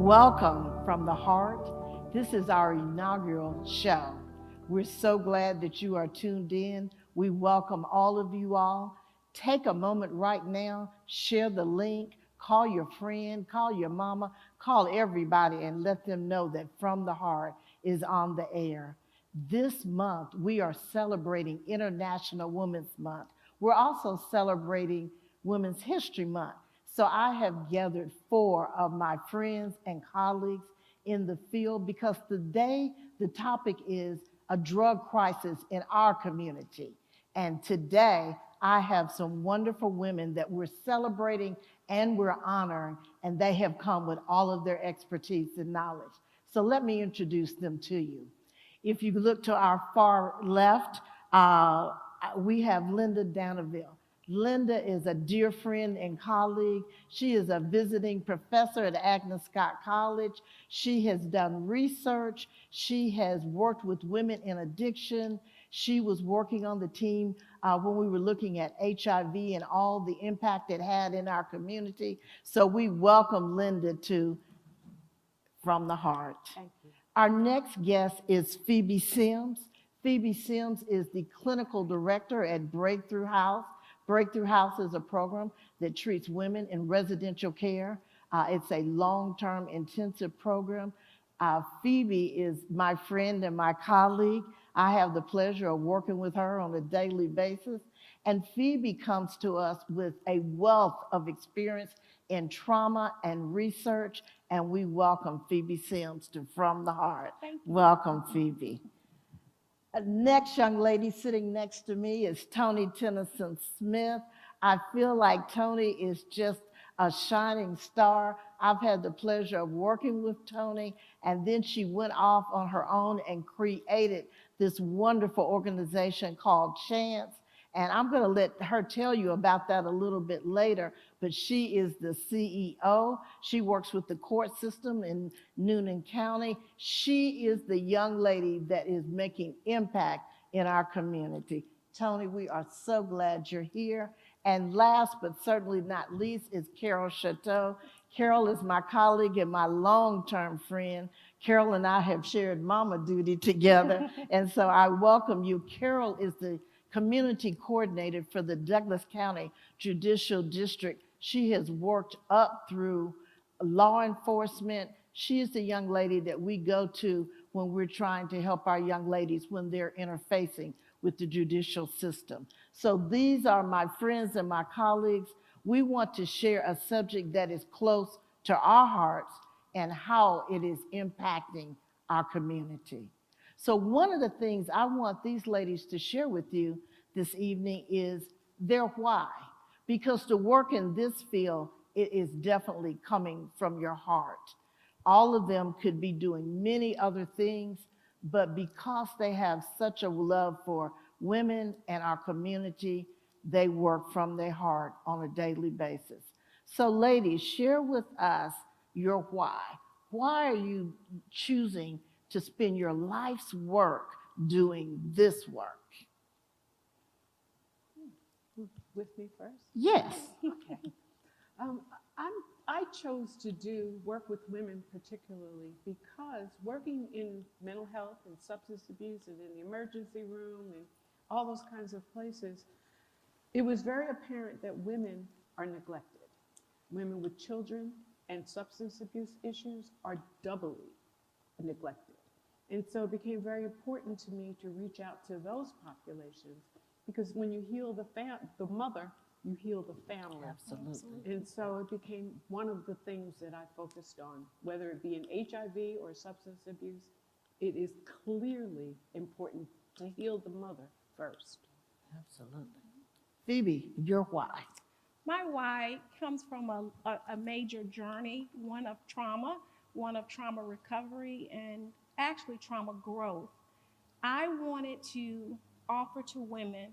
Welcome from the heart. This is our inaugural show. We're so glad that you are tuned in. We welcome all of you all. Take a moment right now, share the link, call your friend, call your mama, call everybody, and let them know that From the Heart is on the air. This month, we are celebrating International Women's Month. We're also celebrating Women's History Month. So I have gathered four of my friends and colleagues in the field because today the topic is a drug crisis in our community. And today I have some wonderful women that we're celebrating and we're honoring, and they have come with all of their expertise and knowledge. So let me introduce them to you. If you look to our far left, we have Linda Danaville. Linda is a dear friend and colleague. She is a visiting professor at Agnes Scott College. She has done research. She has worked with women in addiction. She was working on the team when we were looking at HIV and all the impact it had in our community. So we welcome Linda to From the Heart. Thank you. Our next guest is Phoebe Sims. Phoebe Sims is the clinical director at Breakthrough House. Breakthrough House is a program that treats women in residential care. It's a long-term intensive program. Phoebe is my friend and my colleague. I have the pleasure of working with her on a daily basis. And Phoebe comes to us with a wealth of experience in trauma and research. And we welcome Phoebe Sims to From the Heart. Thank you. Welcome, Phoebe. Next young lady sitting next to me is Toni Tennyson Smith. I feel like Toni is just a shining star. I've had the pleasure of working with Toni, and then she went off on her own and created this wonderful organization called Chance. And I'm going to let her tell you about that a little bit later, but she is the CEO. She works with the court system in Noonan County. She is the young lady that is making impact in our community. Toni, we are so glad you're here. And last but certainly not least is Carol Chateau. Carol is my colleague and my long-term friend. Carol and I have shared mama duty together, and so I welcome you. Carol is the community coordinator for the Douglas County Judicial District. She has worked up through law enforcement. She is the young lady that we go to when we're trying to help our young ladies when they're interfacing with the judicial system. So these are my friends and my colleagues. We want to share a subject that is close to our hearts and how it is impacting our community. So one of the things I want these ladies to share with you this evening is their why. Because to work in this field, it is definitely coming from your heart. All of them could be doing many other things, but because they have such a love for women and our community, they work from their heart on a daily basis. So ladies, share with us your why. Why are you choosing to spend your life's work doing this work? With me first? Yes. Okay. I chose to do work with women particularly because working in mental health and substance abuse and in the emergency room and all those kinds of places, it was very apparent that women are neglected. Women with children and substance abuse issues are doubly neglected. And so it became very important to me to reach out to those populations because when you heal the mother, you heal the family. Absolutely. And so it became one of the things that I focused on, whether it be in HIV or substance abuse. It is clearly important to heal the mother first. Absolutely. Phoebe, your why. My why comes from a major journey, one of trauma recovery, and actually trauma growth. I wanted to offer to women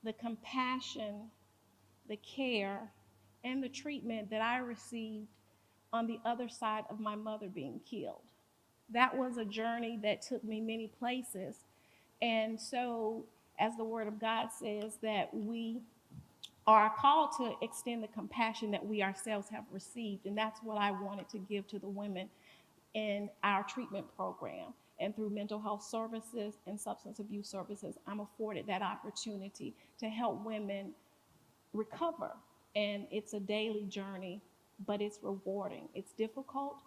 the compassion, the care, and the treatment that I received on the other side of my mother being killed. That was a journey that took me many places. And so, as the Word of God says, that we are called to extend the compassion that we ourselves have received. And that's what I wanted to give to the women in our treatment program. And through mental health services and substance abuse services, I'm afforded that opportunity to help women recover. And it's a daily journey, but it's rewarding. It's difficult,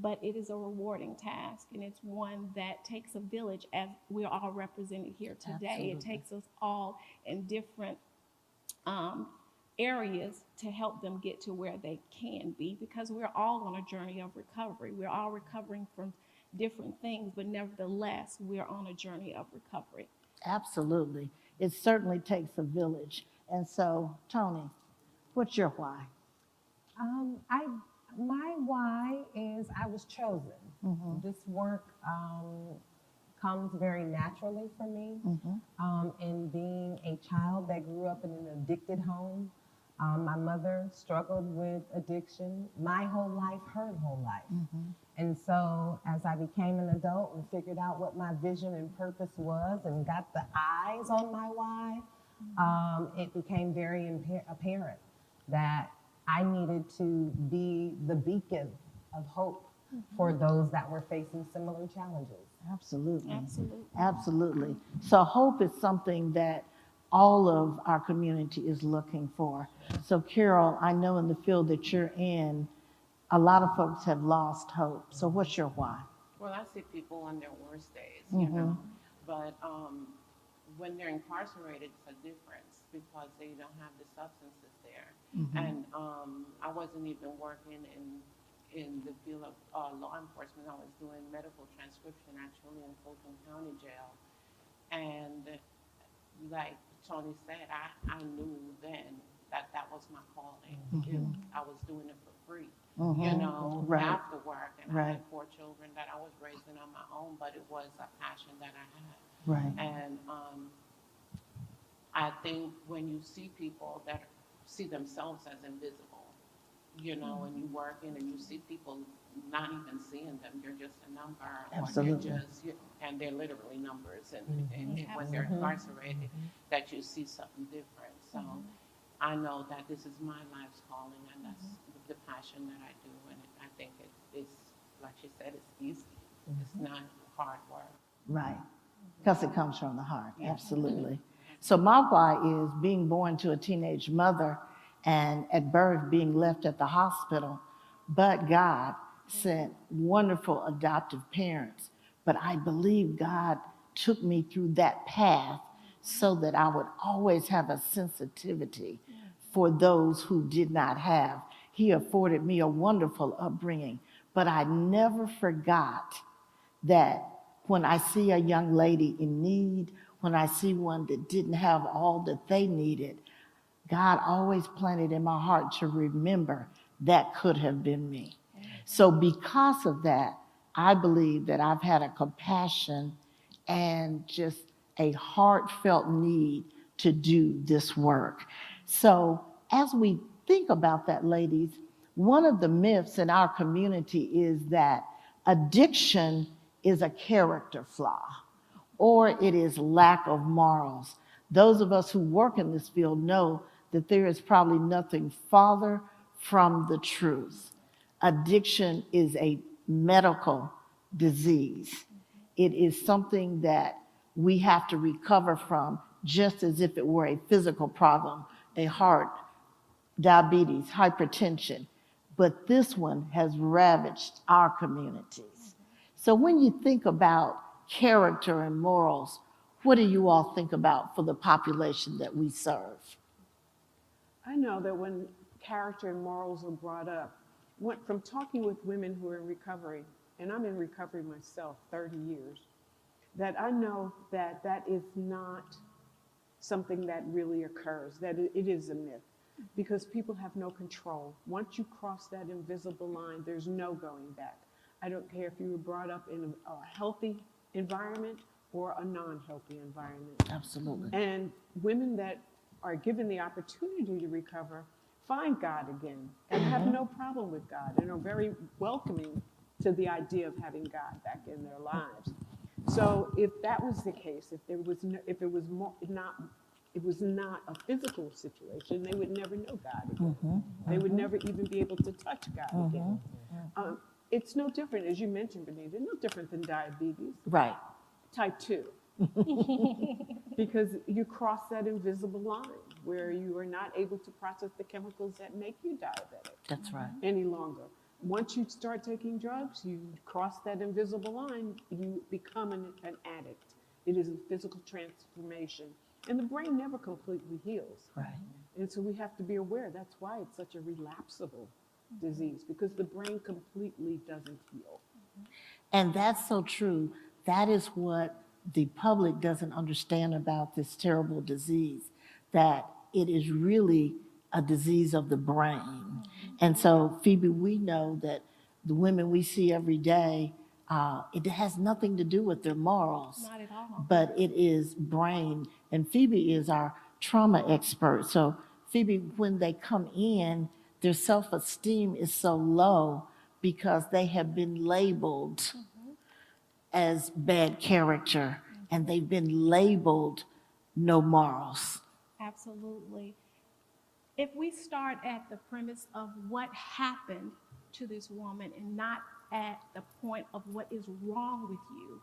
but it is a rewarding task. And it's one that takes a village, as we're all represented here today. Absolutely. It takes us all in different areas to help them get to where they can be, because we're all on a journey of recovery. We're all recovering from different things, but nevertheless, we're on a journey of recovery. Absolutely. It certainly takes a village. And so, Tony, what's your why? My why is I was chosen. This work comes very naturally for me. And being a child that grew up in an addicted home, my mother struggled with addiction my whole life, her whole life. And so as I became an adult and figured out what my vision and purpose was and got the eyes on my why, it became very apparent that I needed to be the beacon of hope for those that were facing similar challenges. Absolutely. Absolutely. Absolutely. So hope is something that all of our community is looking for. So Carol, I know in the field that you're in, a lot of folks have lost hope. So what's your why? Well, I see people on their worst days, you know, but when they're incarcerated, it's a difference because they don't have the substances there. And I wasn't even working in the field of law enforcement. I was doing medical transcription actually in Fulton County Jail. And like Tony said, I knew then that that was my calling. I was doing it for free, you know, after work. And I had 4 children that I was raising on my own, but it was a passion that I had. And I think when you see people that see themselves as invisible, you know, and you work in and you see people not even seeing them, you're just a number, Absolutely. or you're just, and they're literally numbers, and when they're incarcerated, that you see something different. So I know that this is my life's calling, and that's the passion that I do, and I think it's, like she said, it's easy. It's not hard work. Right. Because it comes from the heart. Absolutely. So my why is being born to a teenage mother and at birth being left at the hospital, but God sent wonderful adoptive parents. But I believe God took me through that path so that I would always have a sensitivity for those who did not have. He afforded me a wonderful upbringing, but I never forgot that when I see a young lady in need, when I see one that didn't have all that they needed, God always planted in my heart to remember that could have been me. So because of that, I believe that I've had a compassion and just a heartfelt need to do this work. So as we think about that, ladies, one of the myths in our community is that addiction is a character flaw, or it is lack of morals. Those of us who work in this field know that there is probably nothing farther from the truth. Addiction is a medical disease. It is something that we have to recover from, just as if it were a physical problem, a heart, diabetes, hypertension. But this one has ravaged our communities. So when you think about character and morals, what do you all think about for the population that we serve? I know that when character and morals are brought up, from talking with women who are in recovery, and I'm in recovery myself, 30 years, that I know that that is not something that really occurs, that it is a myth, because people have no control. Once you cross that invisible line, there's no going back. I don't care if you were brought up in a healthy environment or a non-healthy environment. Absolutely. And women that are given the opportunity to recover find God again and have no problem with God and are very welcoming to the idea of having God back in their it was not a physical situation, they would never know God again. They would never even be able to touch God again. It's no different, as you mentioned, Benita, no different than diabetes. Right. Type 2. Because you cross that invisible line where you are not able to process the chemicals that make you diabetic. That's right. Any longer. Once you start taking drugs, you cross that invisible line, you become an addict. It is a physical transformation. And the brain never completely heals. Right. And so we have to be aware. That's why it's such a relapsable disease, because the brain completely doesn't heal. And that's so true. That is what the public doesn't understand about this terrible disease, that it is really a disease of the brain. And so, Phoebe, we know that the women we see every day, it has nothing to do with their morals, Not at all. but it is brain. And Phoebe is our trauma expert. So, Phoebe, when they come in, their self-esteem is so low because they have been labeled as bad character, and they've been labeled no morals. Absolutely. If we start at the premise of what happened to this woman and not at the point of what is wrong with you,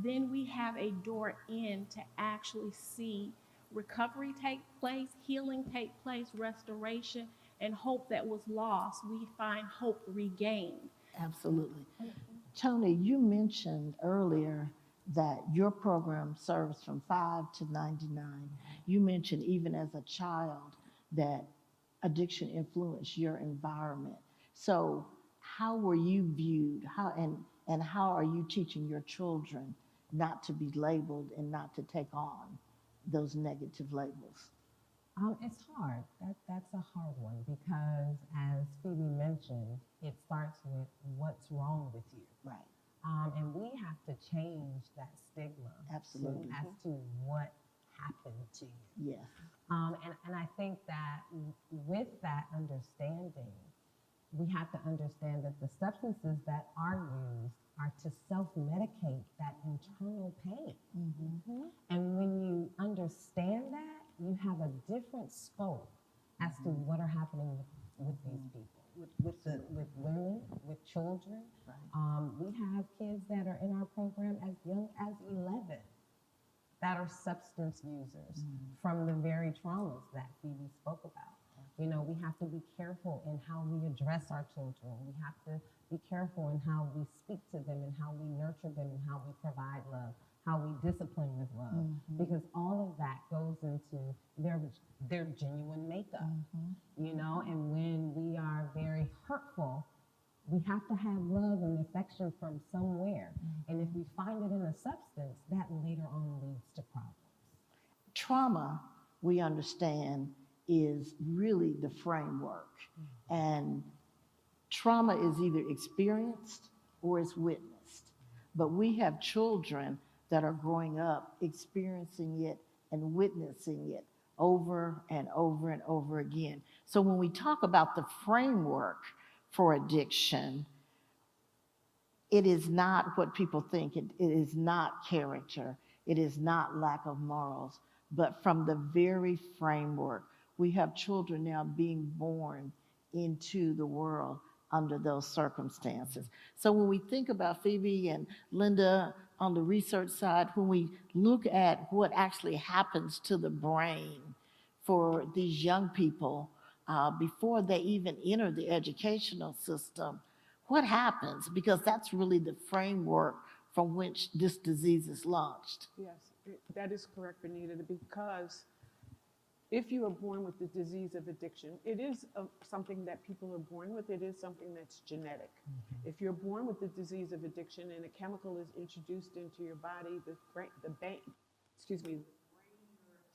then we have a door in to actually see recovery take place, healing take place, restoration, and hope that was lost, we find hope regained. Absolutely. Tony, you mentioned earlier that your program serves from 5 to 99. You mentioned even as a child that addiction influenced your environment. So how were you viewed? And how are you teaching your children not to be labeled and not to take on those negative labels? It's hard. That's a hard one because, as Phoebe mentioned, it starts with what's wrong with you. Right. And we have to change that stigma Absolutely. as to what happened to you. Yes. And I think that with that understanding, we have to understand that the substances that are used are to self-medicate that internal pain. And when you understand that, you have a different scope as to what are happening with these people, with women, with children. Right. We have kids that are in our program as young as 11 that are substance users from the very traumas that Phoebe spoke about. You know, we have to be careful in how we address our children. We have to be careful in how we speak to them and how we nurture them and how we provide love, how we discipline with love, because all of that goes into their genuine makeup, you know, and when we are very hurtful, we have to have love and affection from somewhere. And if we find it in a substance, that later on leads to problems. Trauma, we understand, is really the framework. And trauma is either experienced or it's witnessed. But we have children that are growing up experiencing it and witnessing it over and over and over again. So when we talk about the framework for addiction, it is not what people think. It is not character. It is not lack of morals. But from the very framework, we have children now being born into the world under those circumstances. So when we think about Phoebe and Linda on the research side, when we look at what actually happens to the brain for these young people before they even enter the educational system, what happens? Because that's really the framework from which this disease is launched. Yes, that is correct, Benita, because if you are born with the disease of addiction, it is something that people are born with. It is something that's genetic. If you're born with the disease of addiction and a chemical is introduced into your body, the brain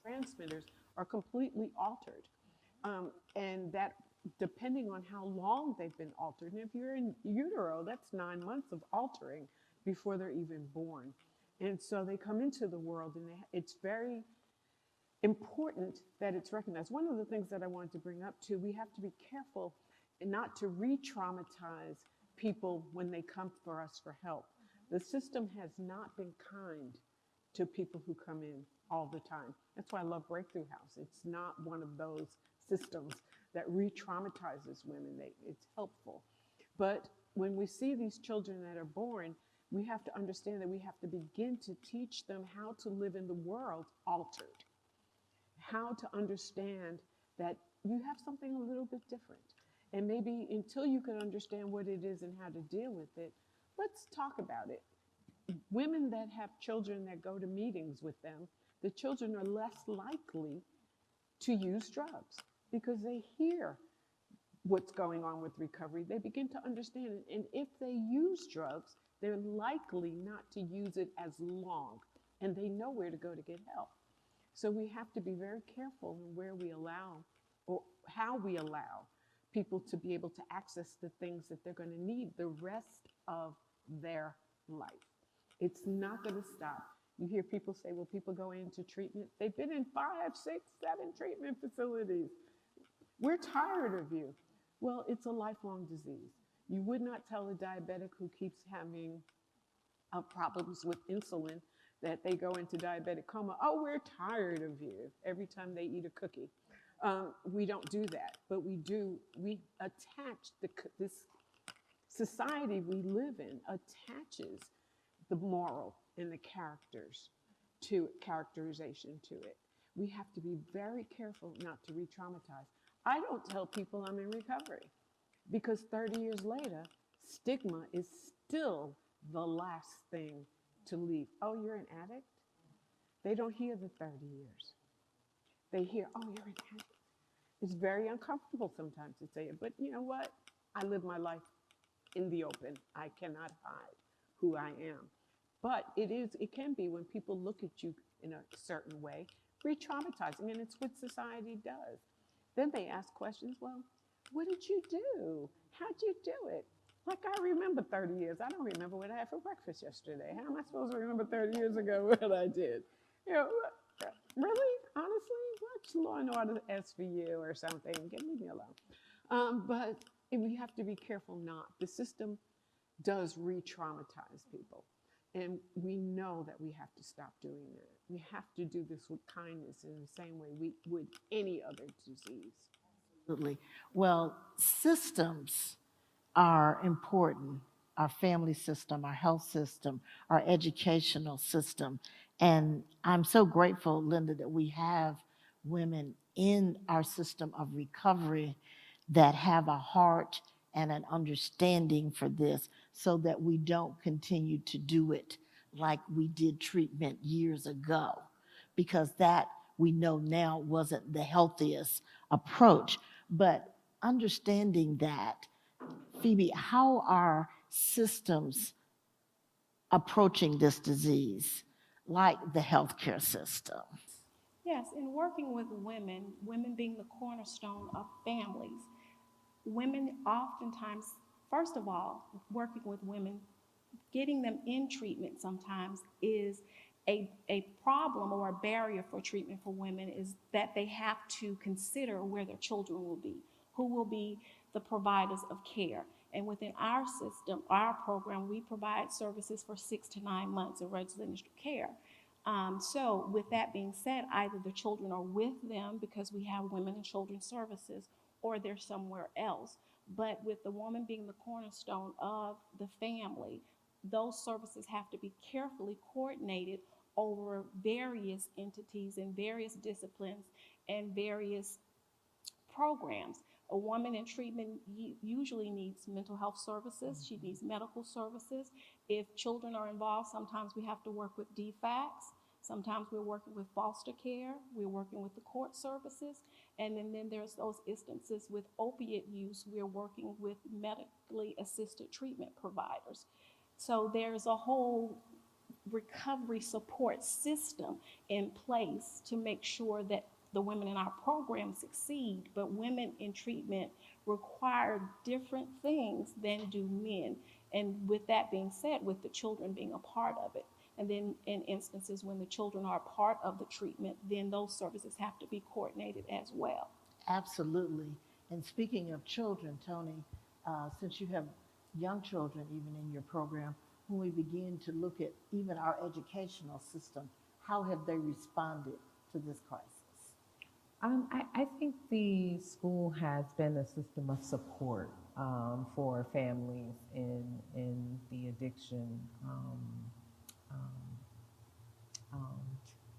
neurotransmitters are completely altered. And that, depending on how long they've been altered, and if you're in utero, that's 9 months of altering before they're even born. And so they come into the world, and it's very important that it's recognized. One of the things that I wanted to bring up too, we have to be careful and not to re-traumatize people when they come for us for help. The system has not been kind to people who come in all the time. That's why I love Breakthrough House. It's not one of those systems that re-traumatizes women. It's helpful. But when we see these children that are born, we have to understand that we have to begin to teach them how to live in the world altered, how to understand that you have something a little bit different. And maybe until you can understand what it is and how to deal with it, let's talk about it. Women that have children that go to meetings with them, the children are less likely to use drugs because they hear what's going on with recovery. They begin to understand it. And if they use drugs, they're likely not to use it as long, and they know where to go to get help. So we have to be very careful in where we allow or how we allow people to be able to access the things that they're going to need the rest of their life. It's not going to stop. You hear people say, well, people go into treatment. They've been in 5, 6, 7 treatment facilities. We're tired of you. Well, it's a lifelong disease. You would not tell a diabetic who keeps having problems with insulin that they go into diabetic coma, oh, we're tired of you, every time they eat a cookie. We don't do that, but we attach this society we live in attaches the moral and the characterization to it. We have to be very careful not to re-traumatize. I don't tell people I'm in recovery because 30 years later, stigma is still the last thing to leave. Oh, you're an addict? They don't hear the 30 years. They hear, oh, you're an addict. It's very uncomfortable sometimes to say it, but you know what? I live my life in the open. I cannot hide who I am. But it can be when people look at you in a certain way, re-traumatizing, and it's what society does. Then they ask questions, well, what did you do? How'd you do it? Like I remember 30 years. I don't remember what I had for breakfast yesterday. How am I supposed to remember 30 years ago what I did? You know, really? Honestly? Watch Law and Order SVU or something. Leave me alone. But we have to be careful not. The system does re-traumatize people. And we know that we have to stop doing that. We have to do this with kindness in the same way we would any other disease. Absolutely. Well, systems are important. Our family system, our health system, our educational system. And I'm so grateful, Linda, that we have women in our system of recovery that have a heart and an understanding for this so that we don't continue to do it like we did treatment years ago, because that we know now wasn't the healthiest approach. But understanding that, Phoebe, how are systems approaching this disease, like the healthcare system? Yes, in working with women, women being the cornerstone of families, women oftentimes, first of all, working with women, getting them in treatment sometimes is a problem or a barrier for treatment for women, is that they have to consider where their children will be, who will be the providers of care. And within our system, our program, we provide services for 6 to 9 months of residential care. So with that being said, either the children are with them because we have women and children's services, or they're somewhere else. But with the woman being the cornerstone of the family, those services have to be carefully coordinated over various entities and various disciplines and various programs. A woman in treatment usually needs mental health services. She needs medical services. If children are involved, sometimes we have to work with DFACS. Sometimes we're working with foster care. We're working with the court services. And then there's those instances with opiate use. We're working with medically assisted treatment providers. So there's a whole recovery support system in place to make sure that the women in our program succeed. But women in treatment require different things than do men. And with that being said, with the children being a part of it, and then in instances when the children are a part of the treatment, then those services have to be coordinated as well. Absolutely. And speaking of children, Tony, since you have young children even in your program, when we begin to look at even our educational system, How have they responded to this crisis? I think the school has been a system of support for families in the addiction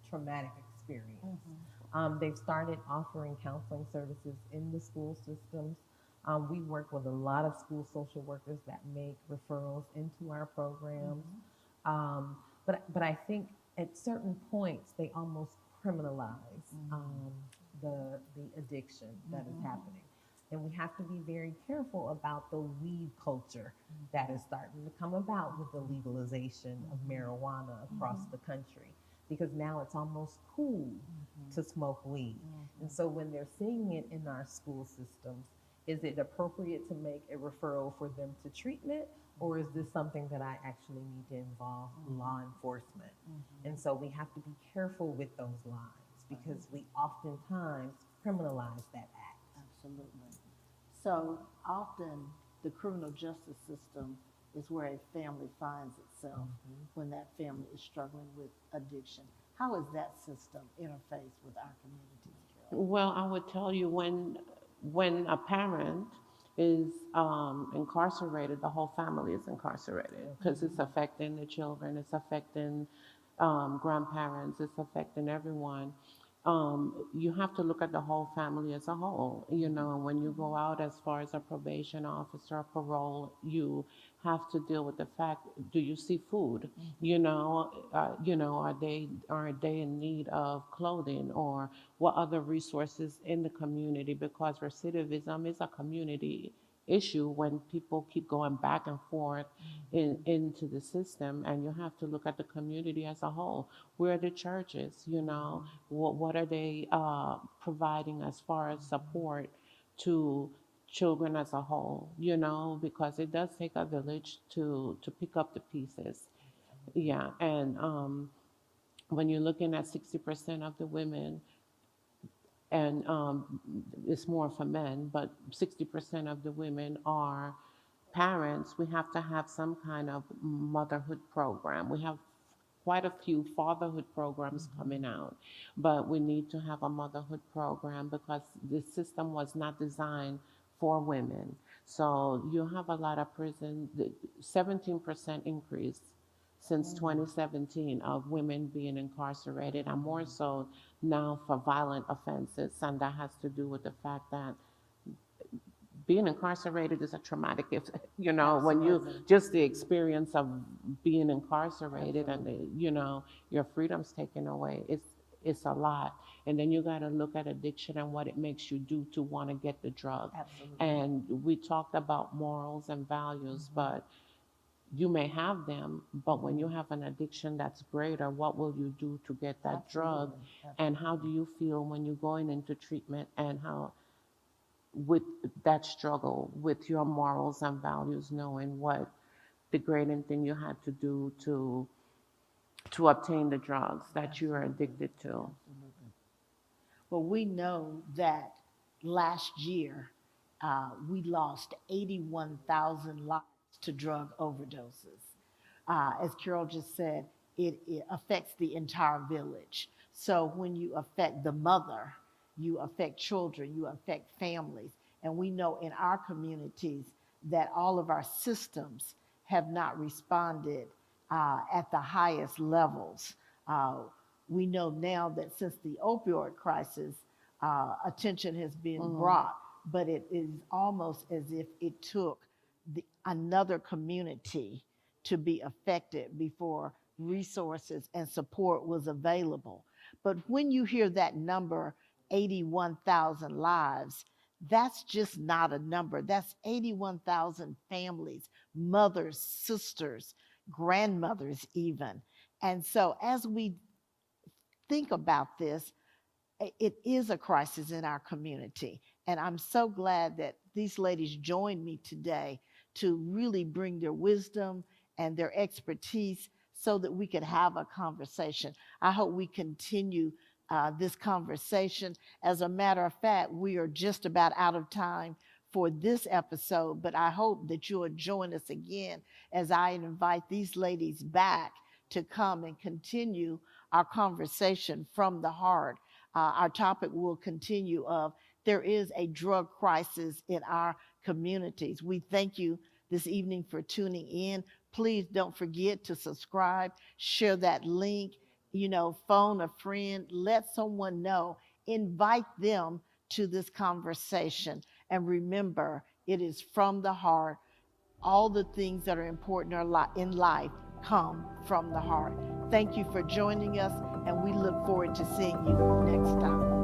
traumatic experience. They've started offering counseling services in the school systems. We work with a lot of school social workers that make referrals into our programs. But I think at certain points they almost criminalize the addiction that is happening. And we have to be very careful about the weed culture that is starting to come about with the legalization of marijuana across the country, because now it's almost cool to smoke weed. And so when they're seeing it in our school systems, is it appropriate to make a referral for them to treatment, or is this something that I actually need to involve law enforcement? And so we have to be careful with those lines, because we oftentimes criminalize that act. Absolutely. So often the criminal justice system is where a family finds itself when that family is struggling with addiction. How is that system interface with our communities, Carol? Well, I would tell you, when a parent is incarcerated, the whole family is incarcerated, because it's affecting the children, it's affecting grandparents, it's affecting everyone. You have to look at the whole family as a whole, and when you go out as far as a probation officer or parole, you have to deal with the fact, do you see food? Are they in need of clothing, or what other resources in the community? Because recidivism is a community issue when people keep going back and forth into the system, and you have to look at the community as a whole. Where are the churches? What are they providing as far as support to children as a whole? Because it does take a village to pick up the pieces. Yeah, and when you're looking at 60% of the women, and it's more for men, but 60% of the women are parents, we have to have some kind of motherhood program. We have quite a few fatherhood programs coming out, but we need to have a motherhood program, because the system was not designed for women. So you have a lot of prison, 17% increase since 2017 of women being incarcerated, and more so now for violent offenses. And that has to do with the fact that being incarcerated is a traumatic, when you just the experience of being incarcerated and your freedom's taken away, it's a lot. And then you got to look at addiction and what it makes you do to want to get the drug. Absolutely. And we talked about morals and values, but you may have them, but when you have an addiction that's greater, what will you do to get that drug? And how do you feel when you're going into treatment, and how with that struggle with your morals and values, knowing what degrading thing you had to do to obtain the drugs that you are addicted to. Absolutely. Well, we know that last year we lost 81,000 lives to drug overdoses. As Carol just said, it affects the entire village. So when you affect the mother, you affect children, you affect families. And we know in our communities that all of our systems have not responded at the highest levels. We know now that since the opioid crisis, attention has been brought, but it is almost as if it took another community to be affected before resources and support was available. But when you hear that number, 81,000 lives, that's just not a number. That's 81,000 families, mothers, sisters, grandmothers even. And so as we think about this, it is a crisis in our community. And I'm so glad that these ladies joined me today to really bring their wisdom and their expertise so that we could have a conversation. I hope we continue this conversation. As a matter of fact, we are just about out of time for this episode, but I hope that you'll join us again as I invite these ladies back to come and continue our conversation from the heart. Our topic will continue of there is a drug crisis in our communities. We thank you this evening for tuning in. Please don't forget to subscribe, share that link, phone a friend, let someone know, invite them to this conversation. And remember, it is from the heart. All the things that are important in life come from the heart. Thank you for joining us, and we look forward to seeing you next time.